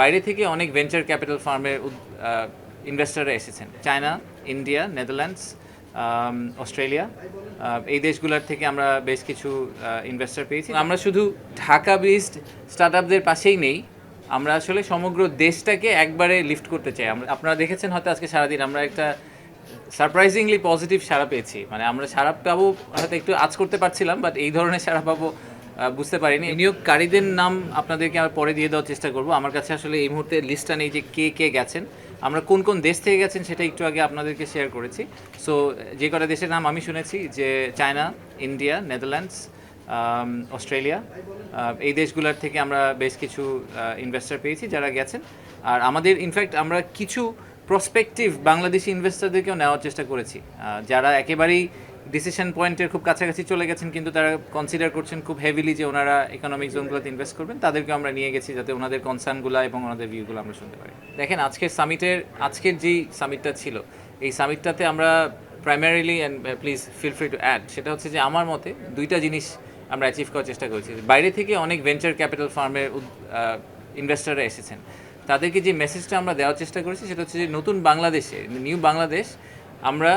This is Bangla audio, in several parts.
বাইরে থেকে অনেক ভেঞ্চার ক্যাপিটাল ফার্মের ইনভেস্টররা এসেছেন। চায়না, ইন্ডিয়া, নেদারল্যান্ডস, অস্ট্রেলিয়া, এই দেশগুলোর থেকে আমরা বেশ কিছু ইনভেস্টর পেয়েছি। আমরা শুধু ঢাকা বেসড স্টার্টআপদের পাশেই নেই, আমরা আসলে সমগ্র দেশটাকে একবারে লিফট করতে চাই। আপনারা দেখেছেন হয়তো আজকে সারাদিন আমরা একটা সারপ্রাইজিংলি পজিটিভ সাড়া পেয়েছি। মানে আমরা সাড়া পাবো হয়তো একটু আজ করতে পারছিলাম, বাট এই ধরনের সাড়া পাবো বুঝতে পারিনি। বিনিয়োগকারীদের নাম আপনাদেরকে আমরা পরে দিয়ে দেওয়ার চেষ্টা করব। আমার কাছে আসলে এই মুহূর্তে লিস্টটা নেই যে কে কে গেছেন, আমরা কোন কোন দেশ থেকে গেছেন সেটা একটু আগে আপনাদেরকে শেয়ার করেছি। সো যে কটা দেশের নাম আমি শুনেছি, যে চায়না, ইন্ডিয়া, নেদারল্যান্ডস, অস্ট্রেলিয়া, এই দেশগুলোর থেকে আমরা বেশ কিছু ইনভেস্টর পেয়েছি যারা গেছেন। আর আমাদের ইনফ্যাক্ট আমরা কিছু প্রসপেক্টিভ বাংলাদেশি ইনভেস্টরদেরকেও নেওয়ার চেষ্টা করেছি, যারা একেবারেই ডিসিশন পয়েন্টের খুব কাছাকাছি চলে গেছেন, কিন্তু তারা কনসিডার করছেন খুব হেভিলি যে ওনারা ইকোনমিক জোনগুলোতে ইনভেস্ট করবেন। তাদেরকে আমরা নিয়ে গেছি যাতে ওনাদের কনসার্নগুলো এবং ওনাদের ভিউগুলো আমরা শুনতে পারি। দেখেন, আজকের যেই সামিটটা ছিল, এই সামিটটাতে আমরা primarily, and please feel free to add, সেটা হচ্ছে যে আমার মতে দুইটা জিনিস আমরা অ্যাচিভ করার চেষ্টা করেছি। বাইরে থেকে অনেক ভেঞ্চার ক্যাপিটাল ফার্মের ইনভেস্টররা এসেছেন। তাদেরকে যে মেসেজটা আমরা দেওয়ার চেষ্টা করেছি সেটা হচ্ছে যে নতুন বাংলাদেশে, নিউ বাংলাদেশ, আমরা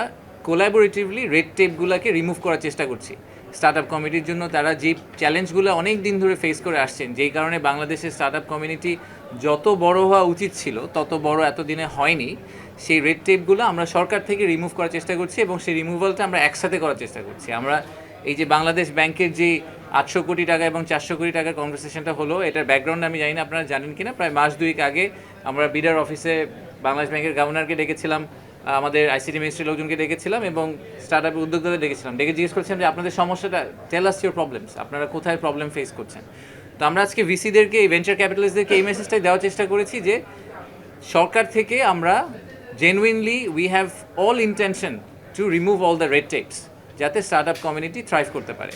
কোলাবোরেটিভলি রেড টেপগুলোকে রিমুভ করার চেষ্টা করছি। স্টার্টআপ কমিটির জন্য তারা যে চ্যালেঞ্জগুলো অনেক দিন ধরে ফেস করে আসছেন, যেই কারণে বাংলাদেশের স্টার্টআপ কমিউনিটি যত বড় হওয়া উচিত ছিল তত বড় এতদিনে হয়নি, সেই রেড টেপগুলো আমরা সরকার থেকে রিমুভ করার চেষ্টা করছি এবং সেই রিমুভালটা আমরা একসাথে করার চেষ্টা করছি। আমরা এই যে বাংলাদেশ ব্যাংকের যে 800 কোটি টাকা এবং 400 কোটি টাকার কনভারসেশনটা হলো, এটার ব্যাকগ্রাউন্ড আমি জানি না আপনারা জানেন কিনা। প্রায় মাস দুয়েক আগে আমরা বিডার অফিসে বাংলাদেশ ব্যাংকের গভর্নরকে ডেকেছিলাম, আমাদের আইসিটি মিনিস্ট্রির লোকজনকে ডেকেছিলাম এবং স্টার্টআপের উদ্যোক্তাদের ডেকেছিলাম। ডেকে জিজ্ঞেস করছিলাম যে আপনাদের সমস্যাটা, টেল আস ইউর প্রবলেমস, আপনারা কোথায় প্রবলেম ফেস করছেন। তো আমরা আজকে ভিসিদেরকে, এই ভেঞ্চার ক্যাপিটালিস্টদেরকে এই মেসেজটাই দেওয়ার চেষ্টা করেছি যে সরকার থেকে আমরা genuinely we have all intention to remove all the red tapes, যাতে স্টার্টআপ কমিউনিটি থ্রাইভ করতে পারে।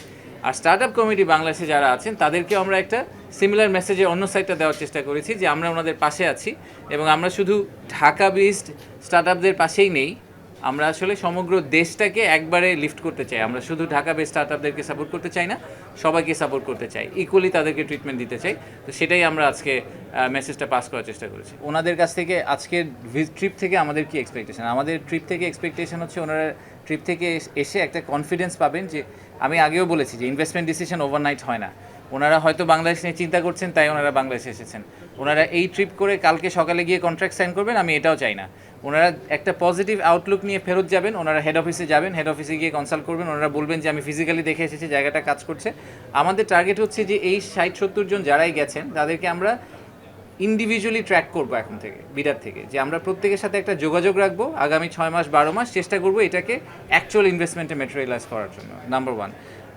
আর স্টার্টআপ কমিউনিটি বাংলাদেশে যারা আছেন তাদেরকেও আমরা একটা সিমিলার মেসেজে অন্য সাইডটা দেওয়ার চেষ্টা করেছি যে আমরা ওনাদের পাশে আছি এবং আমরা শুধু ঢাকা বেসড স্টার্টআপদের পাশেই নেই, আমরা আসলে সমগ্র দেশটাকে একবারে লিফট করতে চাই। আমরা শুধু ঢাকা বেসড স্টার্টআপদেরকে সাপোর্ট করতে চাই না, সবাইকে সাপোর্ট করতে চাই, ইকুয়ালি তাদেরকে ট্রিটমেন্ট দিতে চাই। তো সেটাই আমরা আজকে মেসেজটা পাস করার চেষ্টা করেছি ওনাদের কাছ থেকে। আজকের ট্রিপ থেকে আমাদের কি এক্সপেকটেশন? আমাদের ট্রিপ থেকে এক্সপেকটেশন হচ্ছে ওনারা ট্রিপ থেকে এসে একটা কনফিডেন্স পাবেন যে, আমি আগেও বলেছি যে ইনভেস্টমেন্ট ডিসিশন ওভারনাইট হয় না। ওনারা হয়তো বাংলাদেশ নিয়ে চিন্তা করছেন, তাই ওনারা বাংলাদেশে এসেছেন। ওনারা এই ট্রিপ করে কালকে সকালে গিয়ে কন্ট্রাক্ট সাইন করবেন, আমি এটাও চাই না। ওনারা একটা পজিটিভ আউটলুক নিয়ে ফেরত যাবেন, ওনারা হেড অফিসে যাবেন, হেড অফিসে গিয়ে কনসাল্ট করবেন, ওনারা বলবেন যে আমি ফিজিক্যালি দেখে এসেছি, জায়গাটা কাজ করছে। আমাদের টার্গেট হচ্ছে যে এই 60-70 জন যারাই গেছেন তাদেরকে আমরা ইন্ডিভিজুয়ালি ট্র্যাক করবো এখন থেকে, বিডার থেকে, যে আমরা প্রত্যেকের সাথে একটা যোগাযোগ রাখবো আগামী 6 মাস 12 মাস, চেষ্টা করবো এটাকে অ্যাকচুয়াল ইনভেস্টমেন্টে ম্যাটেরিয়ালাইজ করার জন্য, নাম্বার 1।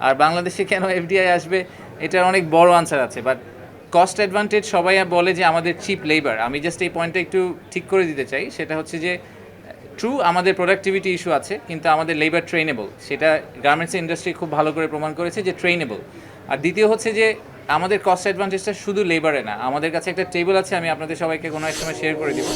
আর বাংলাদেশে কেন এফডিআই আসবে, এটার অনেক বড় আনসার আছে, বাট কস্ট অ্যাডভান্টেজ সবাই বলে যে আমাদের চিপ লেবার। আমি জাস্ট এই পয়েন্টটা একটু ঠিক করে দিতে চাই, সেটা হচ্ছে যে ট্রু আমাদের প্রোডাক্টিভিটি ইস্যু আছে, কিন্তু আমাদের লেবার ট্রেনেবল, সেটা গার্মেন্টস ইন্ডাস্ট্রি খুব ভালো করে প্রমাণ করেছে যে ট্রেনেবল। আর দ্বিতীয় হচ্ছে যে আমাদের কস্ট অ্যাডভান্টেজটা শুধু লেবারে না, আমাদের কাছে একটা টেবিল আছে, আমি আপনাদের সবাইকে কোনো এক সময় শেয়ার করে দিব।